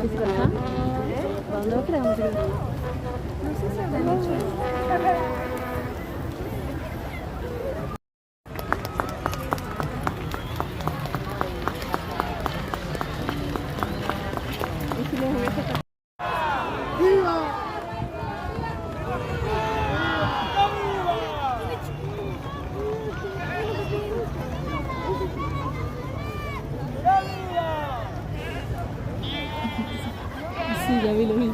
Ajá. ¿Para dónde otra? No sé si es de noche. ¿Y si les hubiese tocado? Sí, ya vi lo vi.